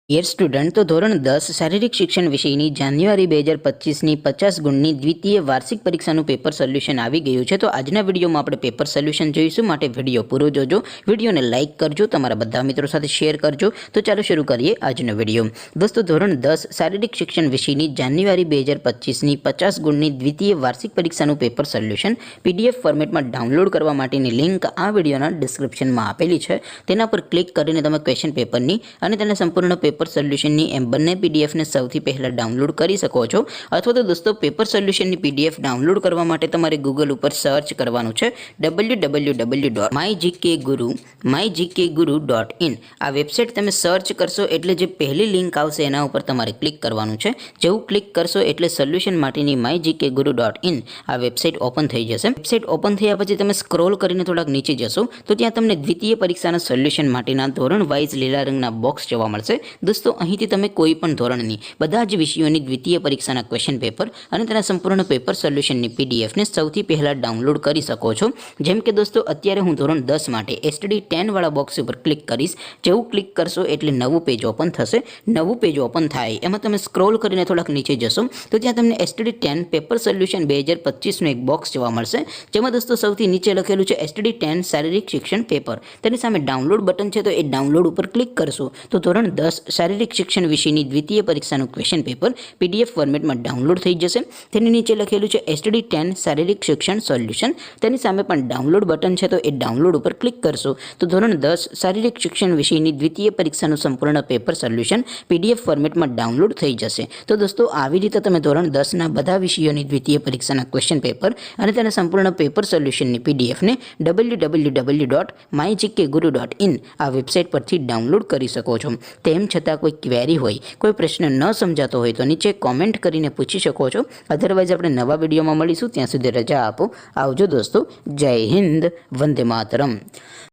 Dear student, તો ધોરણ 10 શારીરિક શિક્ષણ વિષયની જાન્યુઆરી 2025ની 50 ગુણની દ્વિતીય વાર્ષિક પરીક્ષાનું પેપર સોલ્યુશન આવી ગયું છે. તો આજના વિડીયોમાં આપણે પેપર સોલ્યુશન જોઈશું, માટે વિડીયો પૂરો જોજો. વિડીયોને લાઇક કરજો, તમારા બધા મિત્રો સાથે શેર કરજો. તો ચાલો શરૂ કરીએ આજનો વિડીયો. દોસ્તો, ધોરણ 10 શારીરિક શિક્ષણ વિષયની જાન્યુઆરી 2025ની 50 ગુણની દ્વિતીય વાર્ષિક પરીક્ષાનું પેપર સોલ્યુશન PDF ફોર્મેટમાં ડાઉનલોડ કરવા માટેની લિંક આ વિડીયોના ડિસ્ક્રિપ્શનમાં આપેલી છે. તેના પર ક્લિક કરીને તમે ક્વેશ્ચન પેપરની અને તેના સંપૂર્ણ પેપર સોલ્યુશનની એમ બંને પીડીએફને સૌથી પહેલાં ડાઉનલોડ કરી શકો છો. અથવા તો દોસ્તો, પેપર સોલ્યુશનની PDF ડાઉનલોડ કરવા માટે તમારે ગૂગલ ઉપર સર્ચ કરવાનું છે www.mygkguru.in. આ વેબસાઇટ તમે સર્ચ કરશો એટલે જે પહેલી લિંક આવશે એના ઉપર તમારે ક્લિક કરવાનું છે. જેવું ક્લિક કરશો એટલે સોલ્યુશન માટેની mygkguru.in આ વેબસાઇટ ઓપન થઈ જશે. વેબસાઇટ ઓપન થયા પછી તમે સ્ક્રોલ કરીને થોડાક નીચે જશો તો ત્યાં તમને દ્વિતીય પરીક્ષાના સોલ્યુશન માટેના ધોરણ વાઇઝ લીલા રંગના બોક્સ જોવા મળશે. દોસ્તો, અહીંથી તમે કોઈ પણ ધોરણની બધા જ વિષયોની દ્વિતીય પરીક્ષાના ક્વેશ્ચન પેપર અને તેના સંપૂર્ણ પેપર સોલ્યુશનની PDFને સૌથી પહેલાં ડાઉનલોડ કરી શકો છો. જેમ કે દોસ્તો, અત્યારે હું ધોરણ 10 માટે STD 10 વાળા બોક્સ ઉપર ક્લિક કરીશ. જેવું ક્લિક કરશો એટલે નવું પેજ ઓપન થશે. નવું પેજ ઓપન થાય એમાં તમે સ્ક્રોલ કરીને થોડાક નીચે જશો તો ત્યાં તમને STD 10 પેપર સોલ્યુશન 2025નું એક બોક્સ જોવા મળશે. જેમાં દોસ્તો સૌથી નીચે લખેલું છે STD 10 શારીરિક શિક્ષણ પેપર. તેની સામે ડાઉનલોડ બટન છે, તો એ ડાઉનલોડ ઉપર ક્લિક કરશો તો ધોરણ 10 શારીરિક શિક્ષણ વિષયની દ્વિતીય પરીક્ષાનું ક્વેશ્ચન પેપર PDF ફોર્મેટમાં ડાઉનલોડ થઈ જશે. તેની નીચે લખેલું છે STD 10 શારીરિક શિક્ષણ સોલ્યુશન. તેની સામે પણ ડાઉનલોડ બટન છે, તો એ ડાઉનલોડ ઉપર ક્લિક કરશો તો ધોરણ 10 શારીરિક શિક્ષણ વિષયની દ્વિતીય પરીક્ષાનું સંપૂર્ણ પેપર સોલ્યુશન PDF ફોર્મેટમાં ડાઉનલોડ થઈ જશે. તો દોસ્તો, આવી રીતે તમે ધોરણ 10ના બધા વિષયોની દ્વિતીય પરીક્ષાના ક્વેશ્ચન પેપર અને તેના સંપૂર્ણ પેપર સોલ્યુશનની PDFને www.mygkguru.in આ વેબસાઇટ પરથી ડાઉનલોડ કરી શકો છો. તેમ છતાં કોઈ ક્વેરી હોય, કોઈ પ્રશ્ન ન સમજાતો હોય તો નીચે કોમેન્ટ કરીને પૂછી શકો છો. અધરવાઇઝ આપણે નવા વિડીયોમાં મળીશું. ત્યાં સુધી રજા આપો. આવજો દોસ્તો. જય હિન્દ. વંદે માતરમ.